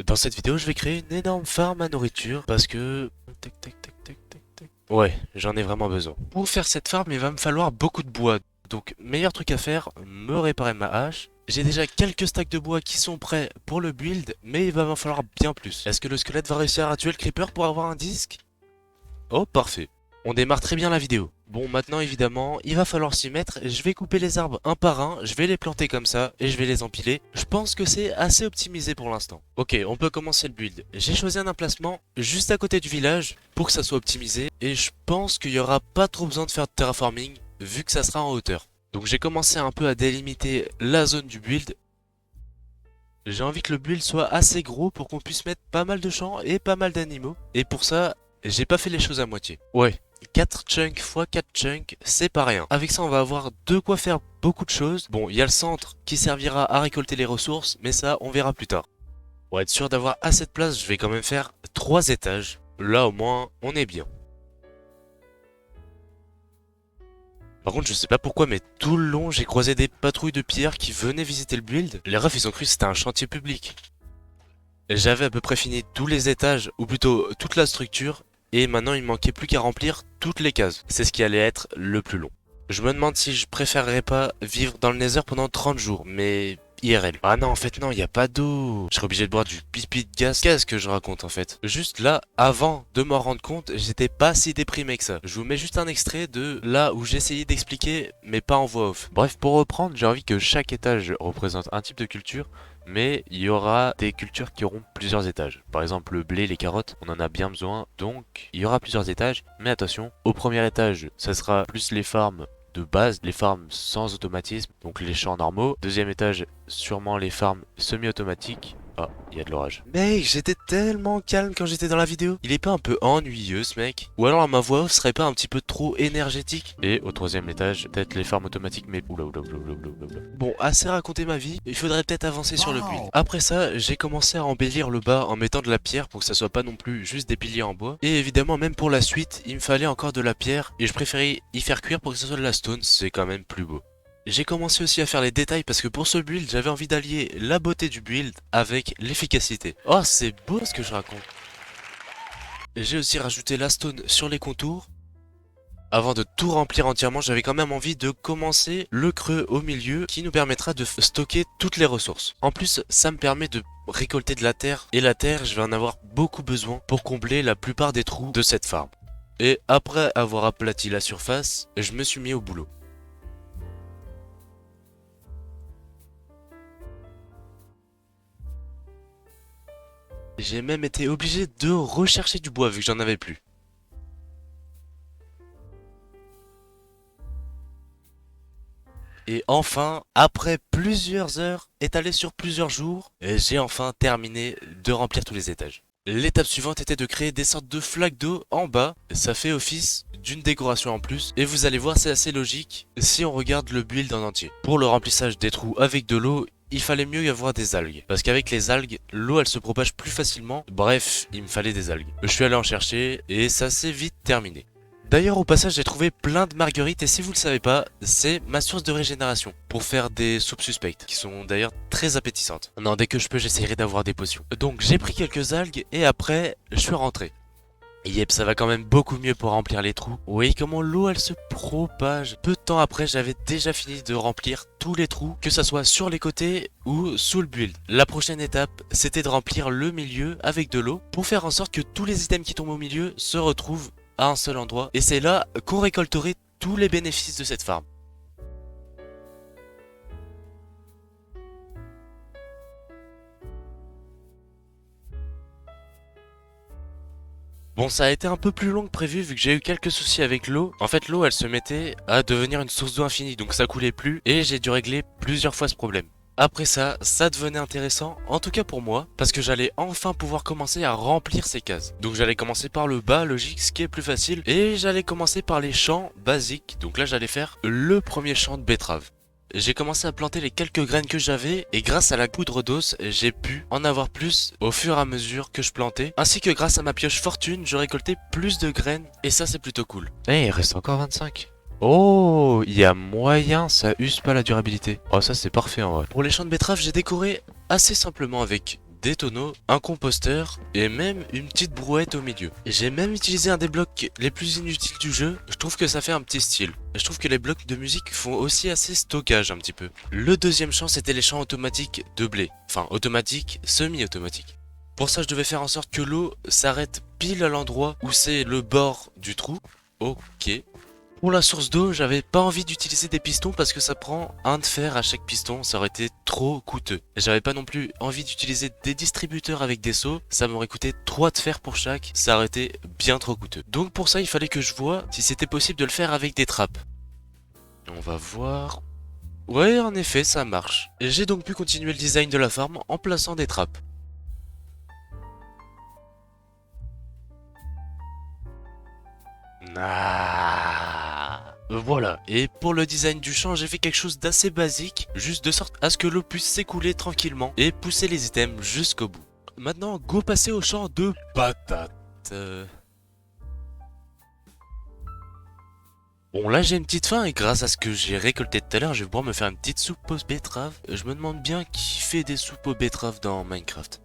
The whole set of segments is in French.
Dans cette vidéo, je vais créer une énorme farm à nourriture parce que... Tac, tac, tac, tac, tac, tac. Ouais, j'en ai vraiment besoin. Pour faire cette farm, il va me falloir beaucoup de bois. Donc, meilleur truc à faire, me réparer ma hache. J'ai déjà quelques stacks de bois qui sont prêts pour le build, mais il va m'en falloir bien plus. Est-ce que le squelette va réussir à tuer le creeper pour avoir un disque? Oh, parfait. On démarre très bien la vidéo. Bon, maintenant, évidemment, il va falloir s'y mettre. Je vais couper les arbres un par un, je vais les planter comme ça, et je vais les empiler. Je pense que c'est assez optimisé pour l'instant. Ok, on peut commencer le build. J'ai choisi un emplacement juste à côté du village, pour que ça soit optimisé, et je pense qu'il n'y aura pas trop besoin de faire de terraforming, vu que ça sera en hauteur. Donc j'ai commencé un peu à délimiter la zone du build. J'ai envie que le build soit assez gros pour qu'on puisse mettre pas mal de champs et pas mal d'animaux. Et pour ça, j'ai pas fait les choses à moitié. Ouais, 4 chunks x 4 chunks, c'est pas rien. Avec ça, on va avoir de quoi faire beaucoup de choses. Bon, il y a le centre qui servira à récolter les ressources, mais ça, on verra plus tard. Pour être sûr d'avoir assez de place, je vais quand même faire 3 étages. Là, au moins, on est bien. Par contre, je sais pas pourquoi, mais tout le long, j'ai croisé des patrouilles de pillards qui venaient visiter le build. Les refs, ils ont cru que c'était un chantier public. J'avais à peu près fini tous les étages, ou plutôt toute la structure, et maintenant il manquait plus qu'à remplir toutes les cases. C'est ce qui allait être le plus long. Je me demande si je préférerais pas vivre dans le Nether pendant 30 jours, mais IRL. Ah non, en fait non, il y a pas d'eau. Je serais obligé de boire du pipi de gaz. Qu'est-ce que je raconte en fait? Juste là, avant de m'en rendre compte, j'étais pas si déprimé que ça. Je vous mets juste un extrait de là où j'essayais d'expliquer, mais pas en voix off. Bref, pour reprendre, j'ai envie que chaque étage représente un type de culture, mais il y aura des cultures qui auront plusieurs étages. Par exemple, le blé, les carottes, on en a bien besoin, donc il y aura plusieurs étages. Mais attention, au premier étage, ça sera plus les farms de base, les farms sans automatisme, donc les champs normaux. Deuxième étage, sûrement les farms semi-automatiques. Ah, il y a de l'orage. Mec, j'étais tellement calme quand j'étais dans la vidéo. Il est pas un peu ennuyeux ce mec? Ou alors ma voix off serait pas un petit peu trop énergétique? Et au troisième étage, peut-être les farms automatiques, mais oula oula oula oula oula oula. Bon, assez raconté ma vie, il faudrait peut-être avancer sur le build. Après ça, j'ai commencé à embellir le bas en mettant de la pierre pour que ça soit pas non plus juste des piliers en bois. Et évidemment, même pour la suite, il me fallait encore de la pierre et je préférais y faire cuire pour que ça soit de la stone, c'est quand même plus beau. J'ai commencé aussi à faire les détails parce que pour ce build, j'avais envie d'allier la beauté du build avec l'efficacité. Oh, c'est beau ce que je raconte. J'ai aussi rajouté la stone sur les contours. Avant de tout remplir entièrement, j'avais quand même envie de commencer le creux au milieu qui nous permettra de stocker toutes les ressources. En plus, ça me permet de récolter de la terre. Et la terre, je vais en avoir beaucoup besoin pour combler la plupart des trous de cette farm. Et après avoir aplati la surface, je me suis mis au boulot. J'ai même été obligé de rechercher du bois vu que j'en avais plus. Et enfin, après plusieurs heures étalées sur plusieurs jours, j'ai enfin terminé de remplir tous les étages. L'étape suivante était de créer des sortes de flaques d'eau en bas. Ça fait office d'une décoration en plus. Et vous allez voir, c'est assez logique si on regarde le build en entier. Pour le remplissage des trous avec de l'eau, il fallait mieux y avoir des algues. Parce qu'avec les algues, l'eau elle se propage plus facilement. Bref, il me fallait des algues. Je suis allé en chercher et ça s'est vite terminé. D'ailleurs au passage j'ai trouvé plein de marguerites et si vous le savez pas, c'est ma source de régénération pour faire des soupes suspectes qui sont d'ailleurs très appétissantes. Non, dès que je peux j'essaierai d'avoir des potions. Donc j'ai pris quelques algues et après je suis rentré. Yep, ça va quand même beaucoup mieux pour remplir les trous. Vous voyez comment l'eau elle se propage. Peu de temps après j'avais déjà fini de remplir tous les trous, que ça soit sur les côtés ou sous le build. La prochaine étape c'était de remplir le milieu avec de l'eau pour faire en sorte que tous les items qui tombent au milieu se retrouvent à un seul endroit. Et c'est là qu'on récolterait tous les bénéfices de cette farm. Bon, ça a été un peu plus long que prévu vu que j'ai eu quelques soucis avec l'eau. En fait, l'eau, elle se mettait à devenir une source d'eau infinie, donc ça coulait plus et j'ai dû régler plusieurs fois ce problème. Après ça, ça devenait intéressant, en tout cas pour moi, parce que j'allais enfin pouvoir commencer à remplir ces cases. Donc j'allais commencer par le bas, logique, ce qui est plus facile, et j'allais commencer par les champs basiques. Donc là, j'allais faire le premier champ de betterave. J'ai commencé à planter les quelques graines que j'avais et grâce à la poudre d'os, j'ai pu en avoir plus au fur et à mesure que je plantais. Ainsi que grâce à ma pioche fortune, je récoltais plus de graines et ça c'est plutôt cool. Eh, il reste encore 25. Oh, il y a moyen, ça use pas la durabilité. Oh, ça c'est parfait en vrai. Pour les champs de betterave, j'ai décoré assez simplement avec des tonneaux, un composteur et même une petite brouette au milieu. J'ai même utilisé un des blocs les plus inutiles du jeu, je trouve que ça fait un petit style. Je trouve que les blocs de musique font aussi assez stockage un petit peu. Le deuxième champ c'était les champs automatiques de blé, enfin automatiques, semi-automatiques. Pour ça je devais faire en sorte que l'eau s'arrête pile à l'endroit où c'est le bord du trou. Ok. Pour la source d'eau, j'avais pas envie d'utiliser des pistons parce que ça prend un de fer à chaque piston, ça aurait été trop coûteux. J'avais pas non plus envie d'utiliser des distributeurs avec des seaux, ça m'aurait coûté 3 de fer pour chaque, ça aurait été bien trop coûteux. Donc pour ça, il fallait que je vois si c'était possible de le faire avec des trappes. On va voir... Ouais, en effet, ça marche. J'ai donc pu continuer le design de la farm en plaçant des trappes. Voilà, et pour le design du champ, j'ai fait quelque chose d'assez basique, juste de sorte à ce que l'eau puisse s'écouler tranquillement et pousser les items jusqu'au bout. Maintenant, go passer au champ de patates. Bon, là j'ai une petite faim et grâce à ce que j'ai récolté tout à l'heure, je vais pouvoir me faire une petite soupe aux betteraves. Je me demande bien qui fait des soupes aux betteraves dans Minecraft.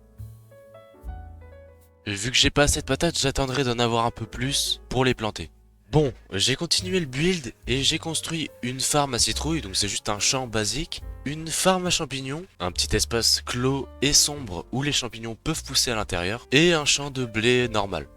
Vu que j'ai pas assez de patates, j'attendrai d'en avoir un peu plus pour les planter. Bon, j'ai continué le build et j'ai construit une farm à citrouilles, donc c'est juste un champ basique, une farm à champignons, un petit espace clos et sombre où les champignons peuvent pousser à l'intérieur, et un champ de blé normal.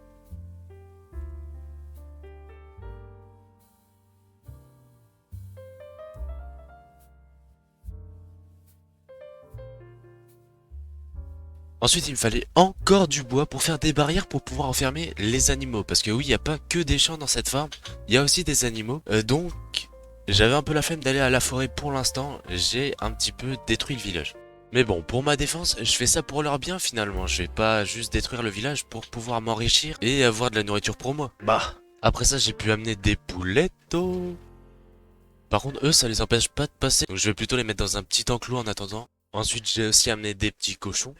Ensuite, il me fallait encore du bois pour faire des barrières pour pouvoir enfermer les animaux. Parce que oui, il n'y a pas que des champs dans cette farm, il y a aussi des animaux. Donc, j'avais un peu la flemme d'aller à la forêt pour l'instant. J'ai un petit peu détruit le village. Mais bon, pour ma défense, je fais ça pour leur bien finalement. Je vais pas juste détruire le village pour pouvoir m'enrichir et avoir de la nourriture pour moi. Bah, après ça, j'ai pu amener des poulettos. Par contre, eux, ça les empêche pas de passer. Donc je vais plutôt les mettre dans un petit enclos en attendant. Ensuite, j'ai aussi amené des petits cochons.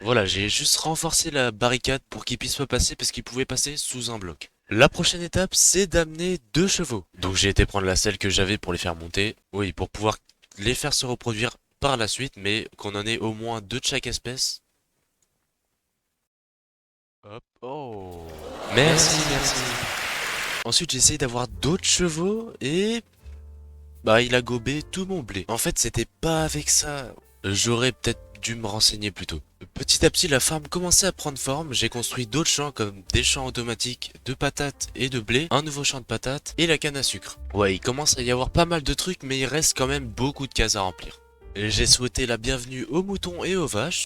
Voilà, j'ai juste renforcé la barricade pour qu'ils puissent pas passer parce qu'ils pouvaient passer sous un bloc. La prochaine étape, c'est d'amener 2 chevaux. Donc j'ai été prendre la selle que j'avais pour les faire monter. Oui, pour pouvoir les faire se reproduire par la suite, mais qu'on en ait au moins 2 de chaque espèce. Hop, oh. Merci, merci. Ensuite, j'ai essayé d'avoir d'autres chevaux et... Bah, il a gobé tout mon blé. En fait, c'était pas avec ça. J'aurais peut-être dû me renseigner plus tôt. Petit à petit, la farm commençait à prendre forme. J'ai construit d'autres champs comme des champs automatiques de patates et de blé, un nouveau champ de patates et la canne à sucre. Ouais, il commence à y avoir pas mal de trucs, mais il reste quand même beaucoup de cases à remplir. J'ai souhaité la bienvenue aux moutons et aux vaches.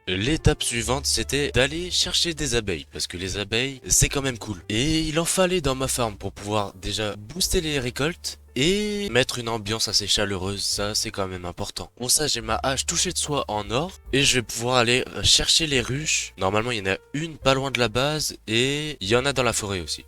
L'étape suivante, c'était d'aller chercher des abeilles, parce que les abeilles, c'est quand même cool. Et il en fallait dans ma farm pour pouvoir déjà booster les récoltes et mettre une ambiance assez chaleureuse, ça c'est quand même important. Pour ça, j'ai ma hache touchée de soie en or et je vais pouvoir aller chercher les ruches. Normalement, il y en a une pas loin de la base et il y en a dans la forêt aussi.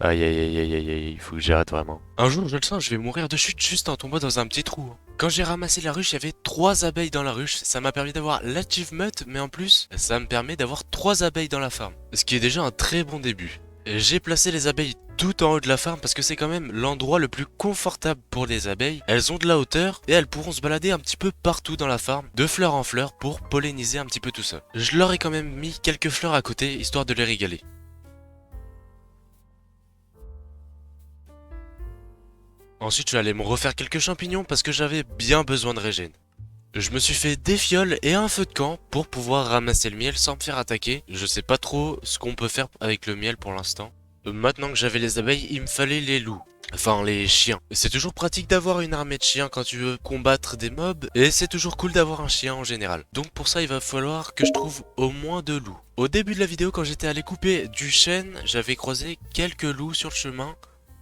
Aïe aïe aïe aïe aïe aïe, il faut que j'arrête vraiment. Un jour, je le sens, je vais mourir de chute juste en tombant dans un petit trou. Quand j'ai ramassé la ruche, il y avait 3 abeilles dans la ruche. Ça m'a permis d'avoir l'achievement, mais en plus, ça me permet d'avoir 3 abeilles dans la farm. Ce qui est déjà un très bon début. J'ai placé les abeilles tout en haut de la farm parce que c'est quand même l'endroit le plus confortable pour les abeilles. Elles ont de la hauteur et elles pourront se balader un petit peu partout dans la farm, de fleur en fleur, pour polliniser un petit peu tout ça. Je leur ai quand même mis quelques fleurs à côté, histoire de les régaler. Ensuite, je vais aller me refaire quelques champignons parce que j'avais bien besoin de régène. Je me suis fait des fioles et un feu de camp pour pouvoir ramasser le miel sans me faire attaquer. Je sais pas trop ce qu'on peut faire avec le miel pour l'instant. Maintenant que j'avais les abeilles, il me fallait les loups. Enfin, les chiens. C'est toujours pratique d'avoir une armée de chiens quand tu veux combattre des mobs. Et c'est toujours cool d'avoir un chien en général. Donc pour ça, il va falloir que je trouve au moins 2 loups. Au début de la vidéo, quand j'étais allé couper du chêne, j'avais croisé quelques loups sur le chemin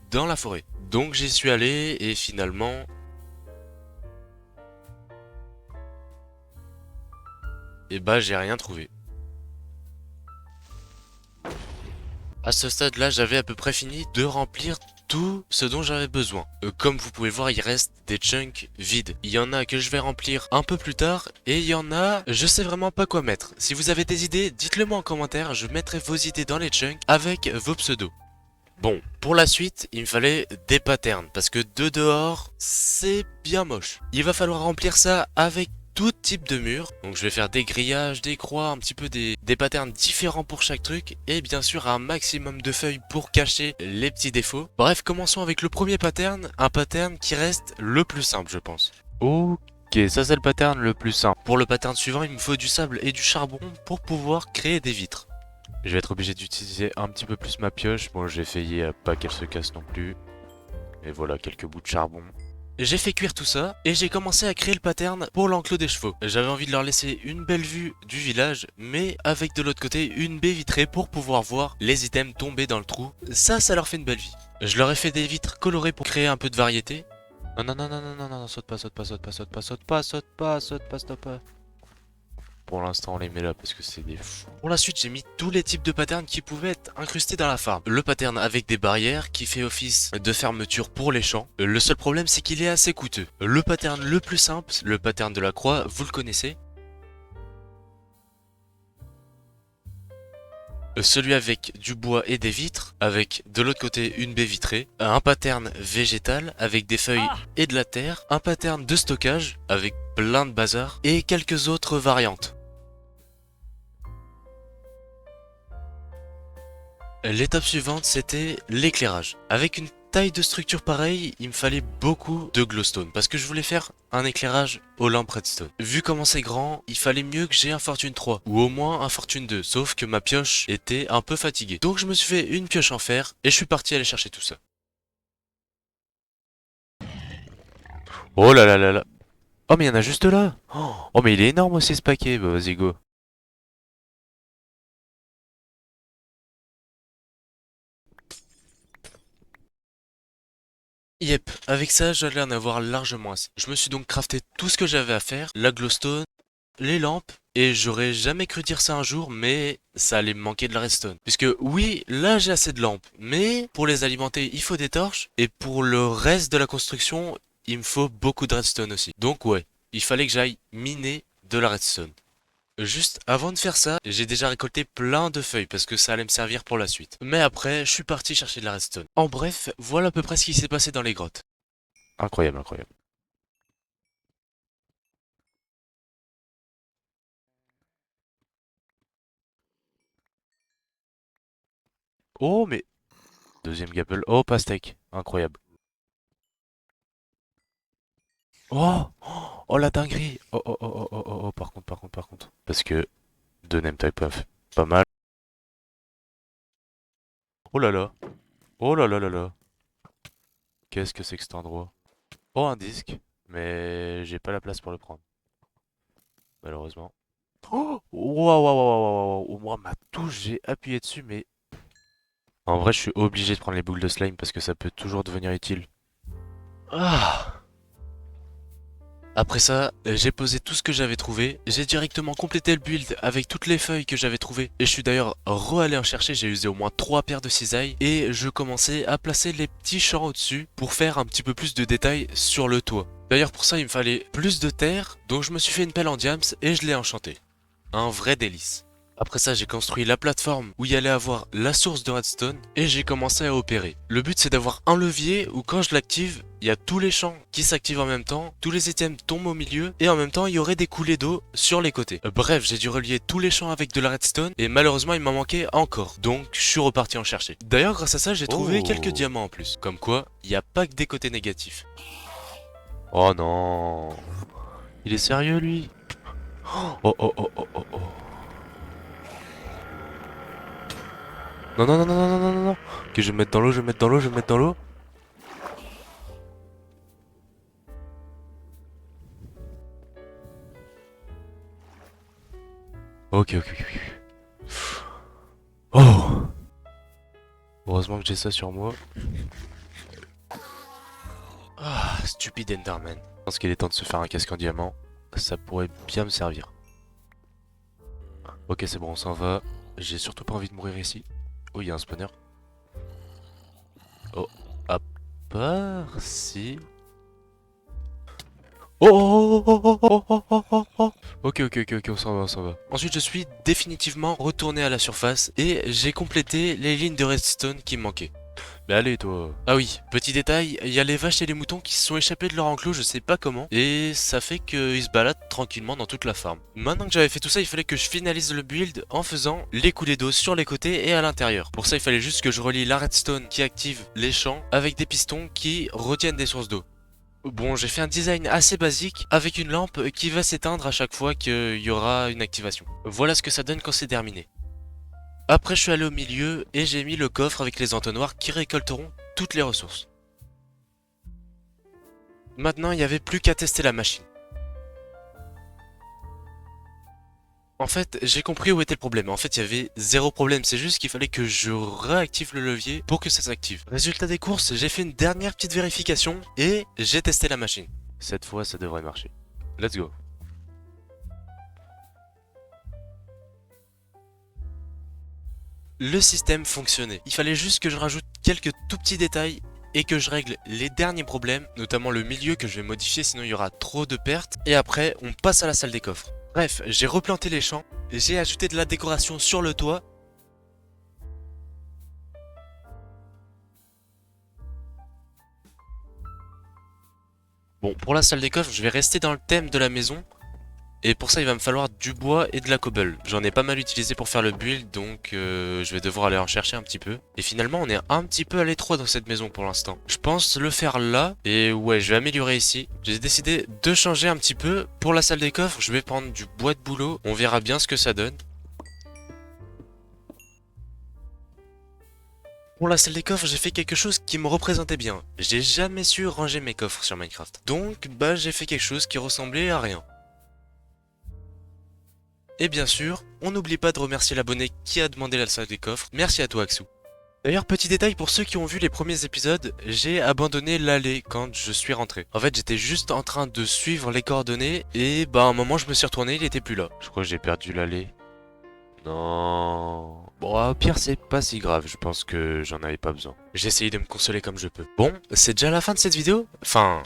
dans la forêt. Donc j'y suis allé et finalement... Et bah j'ai rien trouvé. À ce stade-là, j'avais à peu près fini de remplir tout ce dont j'avais besoin. Comme vous pouvez voir, il reste des chunks vides. Il y en a que je vais remplir un peu plus tard et il y en a, je sais vraiment pas quoi mettre. Si vous avez des idées, dites-le moi en commentaire, je mettrai vos idées dans les chunks avec vos pseudos. Bon, pour la suite, il me fallait des patterns, parce que de dehors, c'est bien moche. Il va falloir remplir ça avec tout type de murs. Donc je vais faire des grillages, des croix, un petit peu des patterns différents pour chaque truc, et bien sûr un maximum de feuilles pour cacher les petits défauts. Bref, commençons avec le premier pattern, un pattern qui reste le plus simple je pense. Ok, ça c'est le pattern le plus simple. Pour le pattern suivant, il me faut du sable et du charbon pour pouvoir créer des vitres. Je vais être obligé d'utiliser un petit peu plus ma pioche. Bon, j'ai failli à pas qu'elle se casse non plus. Et voilà, quelques bouts de charbon. J'ai fait cuire tout ça et j'ai commencé à créer le pattern pour l'enclos des chevaux. J'avais envie de leur laisser une belle vue du village, mais avec de l'autre côté une baie vitrée pour pouvoir voir les items tomber dans le trou. Ça leur fait une belle vie. Je leur ai fait des vitres colorées pour créer un peu de variété. Non, non, non, non, non, non, non, saute pas, saute pas, saute pas, saute pas, saute pas, saute pas, saute pas, stop pas. Pour l'instant, on les met là parce que c'est des fous. Pour la suite, j'ai mis tous les types de patterns qui pouvaient être incrustés dans la farm. Le pattern avec des barrières qui fait office de fermeture pour les champs. Le seul problème, c'est qu'il est assez coûteux. Le pattern le plus simple, le pattern de la croix, vous le connaissez. Celui avec du bois et des vitres, avec de l'autre côté une baie vitrée, un pattern végétal avec des feuilles et de la terre, un pattern de stockage avec plein de bazar et quelques autres variantes. L'étape suivante, c'était l'éclairage. Avec une taille de structure pareille, il me fallait beaucoup de glowstone parce que je voulais faire un éclairage aux lampes redstone. Vu comment c'est grand, il fallait mieux que j'ai un Fortune 3 ou au moins un Fortune 2, sauf que ma pioche était un peu fatiguée. Donc je me suis fait une pioche en fer et je suis parti aller chercher tout ça. Oh là là là là. Oh mais il y en a juste là. Oh mais il est énorme aussi ce paquet. Bah vas-y go. Yep, avec ça j'allais en avoir largement assez. Je me suis donc crafté tout ce que j'avais à faire, la glowstone, les lampes, et j'aurais jamais cru dire ça un jour, mais ça allait me manquer de la redstone. Puisque oui, là j'ai assez de lampes, mais pour les alimenter il faut des torches, et pour le reste de la construction, il me faut beaucoup de redstone aussi. Donc ouais, il fallait que j'aille miner de la redstone. Juste avant de faire ça, j'ai déjà récolté plein de feuilles parce que ça allait me servir pour la suite. Mais après, je suis parti chercher de la redstone. En bref, voilà à peu près ce qui s'est passé dans les grottes. Incroyable, incroyable. Oh, mais... Deuxième gapple. Oh, pastèque. Incroyable. Oh, oh la dinguerie. Oh, oh, oh, oh, oh, oh, oh, par contre, par contre, par contre. Parce que deux name type puff. Pas mal. Oh là là. Oh là là là là. Qu'est-ce que c'est que cet endroit? Oh, un disque. Mais j'ai pas la place pour le prendre. Malheureusement. Oh, waouh, waouh, waouh, waouh, waouh. Moi, ma touche, j'ai appuyé dessus, mais... En vrai, je suis obligé de prendre les boules de slime parce que ça peut toujours devenir utile. Ah! Après ça, j'ai posé tout ce que j'avais trouvé, j'ai directement complété le build avec toutes les feuilles que j'avais trouvées, et je suis d'ailleurs re-allé en chercher, j'ai usé au moins 3 paires de cisailles, et je commençais à placer les petits champs au-dessus pour faire un petit peu plus de détails sur le toit. D'ailleurs pour ça il me fallait plus de terre, donc je me suis fait une pelle en diams et je l'ai enchantée. Un vrai délice. Après ça, j'ai construit la plateforme où il y allait avoir la source de redstone et j'ai commencé à opérer. Le but c'est d'avoir un levier où quand je l'active, il y a tous les champs qui s'activent en même temps, tous les items tombent au milieu et en même temps il y aurait des coulées d'eau sur les côtés. Bref, j'ai dû relier tous les champs avec de la redstone et malheureusement il m'en manquait encore. Donc je suis reparti en chercher. D'ailleurs grâce à ça, j'ai trouvé quelques diamants en plus. Comme quoi, il n'y a pas que des côtés négatifs. Oh non. Il est sérieux lui? Oh oh oh oh oh oh. Non, non, non, non, non, non, non, non. Ok, je vais me mettre dans l'eau, je vais me mettre dans l'eau, je vais me mettre dans l'eau. Ok, ok, ok. Oh! Heureusement que j'ai ça sur moi. Ah, stupide Enderman. Je pense qu'il est temps de se faire un casque en diamant. Ça pourrait bien me servir. Ok, c'est bon, on s'en va. J'ai surtout pas envie de mourir ici. Oh, il y a un spawner. Oh, à part si... Oh, oh, oh, oh, oh, oh, oh, oh, oh. Ok, ok, ok, ok, on s'en va, on s'en va. Ensuite, je suis définitivement retourné à la surface et j'ai complété les lignes de redstone qui me manquaient. Mais allez toi. Ah oui, petit détail, il y a les vaches et les moutons qui se sont échappés de leur enclos, je sais pas comment, et ça fait qu'ils se baladent tranquillement dans toute la farm. Maintenant que j'avais fait tout ça, il fallait que je finalise le build en faisant les coulées d'eau sur les côtés et à l'intérieur. Pour ça, il fallait juste que je relie la redstone qui active les champs avec des pistons qui retiennent des sources d'eau. Bon, j'ai fait un design assez basique avec une lampe qui va s'éteindre à chaque fois qu'il y aura une activation. Voilà ce que ça donne quand c'est terminé. Après, je suis allé au milieu et j'ai mis le coffre avec les entonnoirs qui récolteront toutes les ressources. Maintenant, il n'y avait plus qu'à tester la machine. En fait, j'ai compris où était le problème. En fait, il y avait zéro problème. C'est juste qu'il fallait que je réactive le levier pour que ça s'active. Résultat des courses, j'ai fait une dernière petite vérification et j'ai testé la machine. Cette fois, ça devrait marcher. Let's go. Le système fonctionnait. Il fallait juste que je rajoute quelques tout petits détails et que je règle les derniers problèmes, notamment le milieu que je vais modifier sinon il y aura trop de pertes. Et après, on passe à la salle des coffres. Bref, j'ai replanté les champs, j'ai ajouté de la décoration sur le toit. Bon, pour la salle des coffres, je vais rester dans le thème de la maison. Et pour ça, il va me falloir du bois et de la cobble. J'en ai pas mal utilisé pour faire le build, donc je vais devoir aller en chercher un petit peu. Et finalement, on est un petit peu à l'étroit dans cette maison pour l'instant. Je pense le faire là, et ouais, je vais améliorer ici. J'ai décidé de changer un petit peu. Pour la salle des coffres, je vais prendre du bois de bouleau. On verra bien ce que ça donne. Pour la salle des coffres, j'ai fait quelque chose qui me représentait bien. J'ai jamais su ranger mes coffres sur Minecraft. Donc, bah, j'ai fait quelque chose qui ressemblait à rien. Et bien sûr, on n'oublie pas de remercier l'abonné qui a demandé la salle des coffres. Merci à toi, Axou. D'ailleurs, petit détail pour ceux qui ont vu les premiers épisodes, j'ai abandonné l'allée quand je suis rentré. En fait, j'étais juste en train de suivre les coordonnées et bah à un moment je me suis retourné, il était plus là. Je crois que j'ai perdu l'allée. Non. Bon, au pire, c'est pas si grave, je pense que j'en avais pas besoin. J'ai essayé de me consoler comme je peux. Bon, c'est déjà la fin de cette vidéo? Enfin,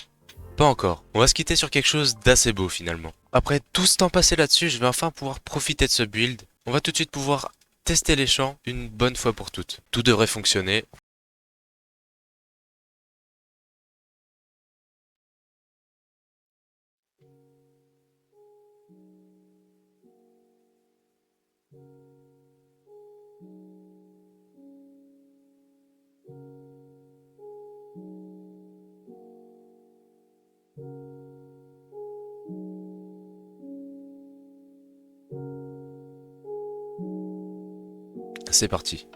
pas encore. On va se quitter sur quelque chose d'assez beau finalement. Après tout ce temps passé là-dessus, je vais enfin pouvoir profiter de ce build. On va tout de suite pouvoir tester les champs une bonne fois pour toutes. Tout devrait fonctionner. C'est parti.